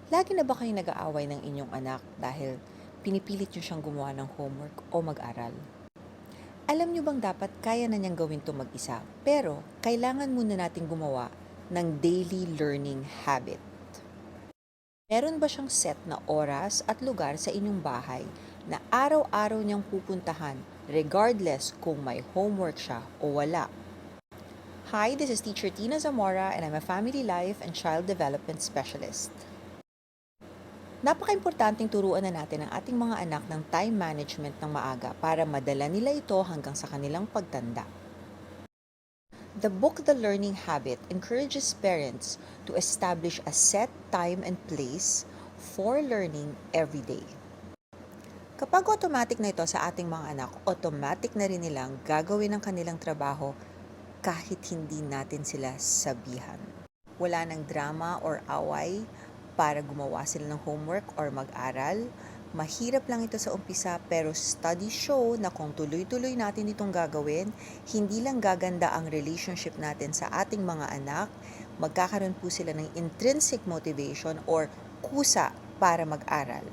Lagi na ba kayo nag-aaway ng inyong anak dahil pinipilit niyo siyang gumawa ng homework o mag-aral? Alam niyo bang dapat kaya na niyang gawin 'to mag-isa, pero kailangan muna nating gumawa ng daily learning habit. Meron ba siyang set na oras at lugar sa inyong bahay na araw-araw niyang pupuntahan regardless kung may homework siya o wala? Hi, this is Teacher Tina Zamora and I'm a Family Life and Child Development Specialist. Napakaimportanteng turuan na natin ang ating mga anak ng time management ng maaga para madala nila ito hanggang sa kanilang pagtanda. The book The Learning Habit encourages parents to establish a set time and place for learning every day. Kapag automatic na ito sa ating mga anak, automatic na rin nilang gagawin ang kanilang trabaho kahit hindi natin sila sabihan. Wala ng drama or away para gumawa sila ng homework or mag-aral. Mahirap lang ito sa umpisa pero studies show na kung tuloy-tuloy natin itong gagawin, hindi lang gaganda ang relationship natin sa ating mga anak, magkakaroon po sila ng intrinsic motivation or kusa para mag-aral.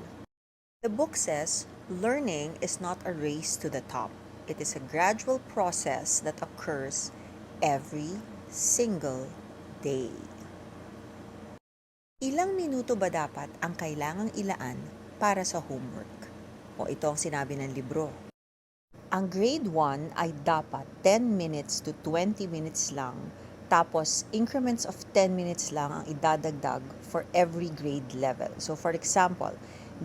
The book says, learning is not a race to the top. It is a gradual process that occurs every single day. Ilang minuto ba dapat ang kailangang ilaan para sa homework? O ito ang sinabi ng libro. Ang grade 1 ay dapat 10 minutes to 20 minutes lang, tapos increments of 10 minutes lang ang idadagdag for every grade level. So for example,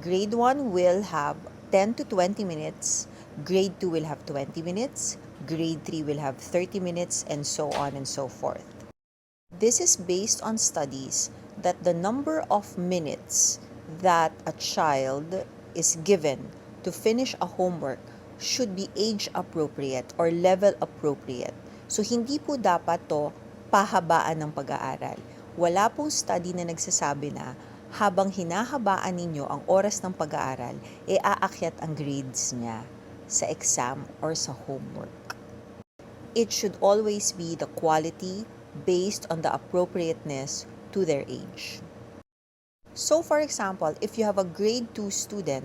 grade 1 will have 10 to 20 minutes, grade 2 will have 20 minutes, grade 3 will have 30 minutes, and so on and so forth. This is based on studies that the number of minutes that a child is given to finish a homework should be age appropriate or level appropriate. So hindi po dapat to pahabaan ng pag-aaral. Wala pong study na nagsasabi na habang hinahabaan ninyo ang oras ng pag-aaral, aakyat ang grades niya sa exam or sa homework. It should always be the quality based on the appropriateness to their age. So for example, if you have a grade 2 student,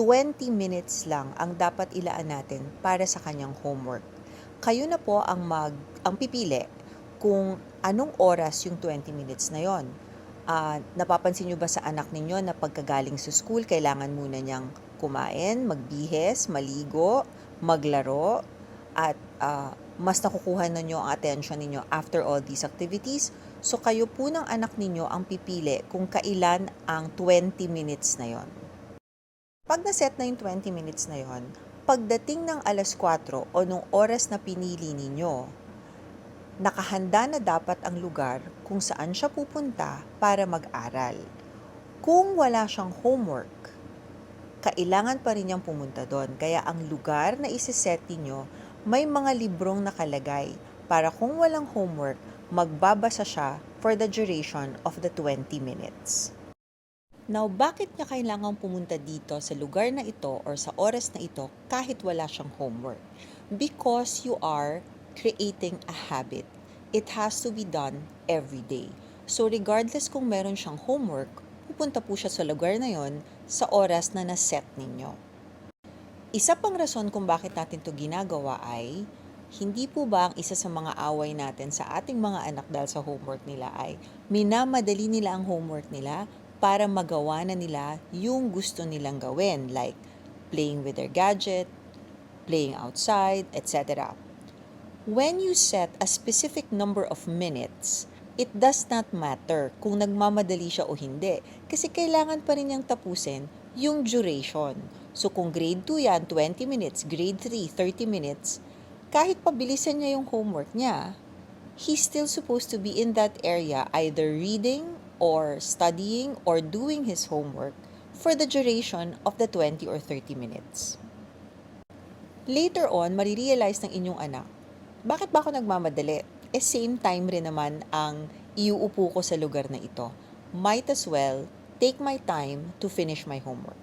20 minutes lang ang dapat ilaan natin para sa kanyang homework. Kayo na po ang pipili kung anong oras yung 20 minutes na yon. Napapansin nyo ba sa anak ninyo na pagkagaling sa school, kailangan muna niyang kumain, magbihes, maligo, maglaro, at mas nakukuha ninyo ang attention ninyo after all these activities? So kayo po ng anak ninyo ang pipili kung kailan ang 20 minutes na yon. Pag naset na yung 20 minutes na yon, pagdating ng alas 4 o nung oras na pinili ninyo, nakahanda na dapat ang lugar kung saan siya pupunta para mag-aral. Kung wala siyang homework, kailangan pa rin niyang pumunta doon. Kaya ang lugar na isiset ninyo, may mga librong nakalagay para kung walang homework, magbabasa siya for the duration of the 20 minutes. Now, bakit niya kailangang pumunta dito sa lugar na ito or sa oras na ito kahit wala siyang homework? Because you are creating a habit. It has to be done every day. So regardless kung meron siyang homework, pupunta po siya sa lugar na yon sa oras na naset ninyo. Isa pang rason kung bakit natin to ginagawa ay, hindi po ba ang isa sa mga away natin sa ating mga anak dahil sa homework nila ay minamadali nila ang homework nila para magawa na nila yung gusto nilang gawin, like playing with their gadget, playing outside, etc. When you set a specific number of minutes, it does not matter kung nagmamadali siya o hindi kasi kailangan pa rin niyang tapusin yung duration. So kung grade 2 yan, 20 minutes, grade 3, 30 minutes, kahit pabilisan niya yung homework niya, he's still supposed to be in that area either reading or studying or doing his homework for the duration of the 20 or 30 minutes. Later on, marirealize ng inyong anak, bakit ba ako nagmamadali? Same time rin naman ang iuupo ko sa lugar na ito. Might as well take my time to finish my homework.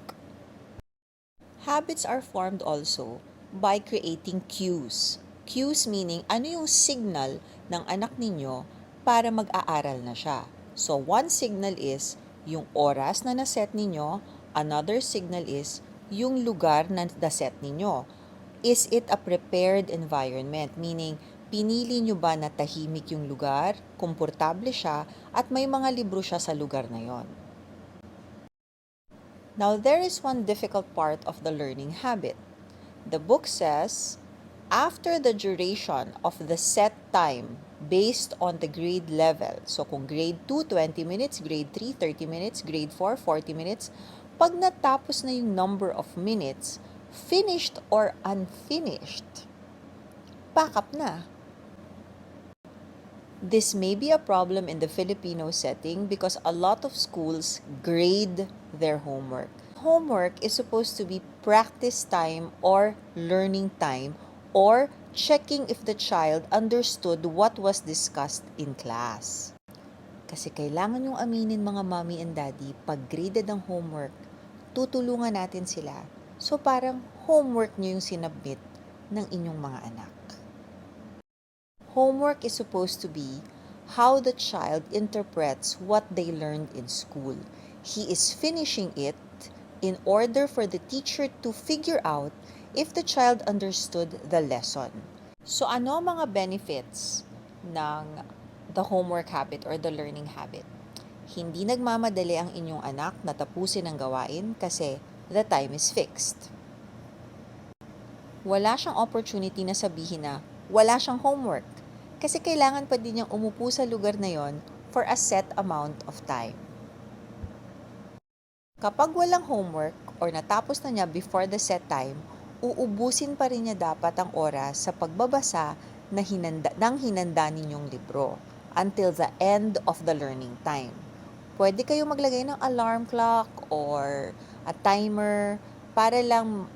Habits are formed also by creating cues. Cues meaning ano yung signal ng anak ninyo para mag-aaral na siya. So one signal is Yung oras na naset ninyo, another signal is yung lugar na naset ninyo. Is it a prepared environment? Meaning, pinili nyo ba na tahimik yung lugar, komportable siya, at may mga libro siya sa lugar na yon? Now, there is one difficult part of the learning habit. The book says, after the duration of the set time based on the grade level, so kung grade 2, 20 minutes, grade 3, 30 minutes, grade 4, 40 minutes, pag natapos na yung number of minutes, finished or unfinished, pack up na. This may be a problem in the Filipino setting because a lot of schools grade their homework. Homework is supposed to be practice time or learning time or checking if the child understood what was discussed in class. Kasi kailangan yung aminin mga mommy and daddy, pag graded ang homework, tutulungan natin sila. So parang homework nyo yung sinubmit ng inyong mga anak. Homework is supposed to be how the child interprets what they learned in school. He is finishing it in order for the teacher to figure out if the child understood the lesson. So ano ang mga benefits ng the homework habit or the learning habit? Hindi nagmamadali ang inyong anak na tapusin ang gawain kasi the time is fixed. Wala siyang opportunity na sabihin na wala siyang homework kasi kailangan pa din niyang umupo sa lugar na yon for a set amount of time. Kapag walang homework or natapos na niya before the set time, uubusin pa rin niya dapat ang oras sa pagbabasa ng hinanda ninyong libro until the end of the learning time. Pwede kayo maglagay ng alarm clock or a timer para lang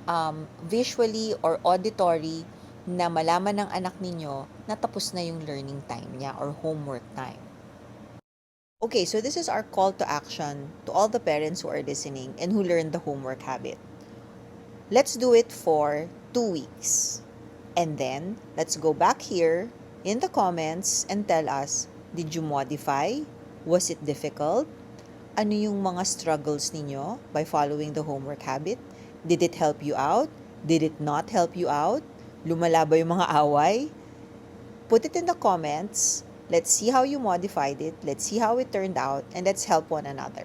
visually or auditory na malaman ng anak ninyo na tapos na yung learning time niya or homework time. Okay, so this is our call to action to all the parents who are listening and who learned the homework habit. Let's do it for 2 weeks. And then, let's go back here in the comments and tell us, did you modify? Was it difficult? Ano yung mga struggles ninyo by following the homework habit? Did it help you out? Did it not help you out? Lumala ba yung mga away? Put it in the comments. Let's see how you modified it. Let's see how it turned out. And let's help one another.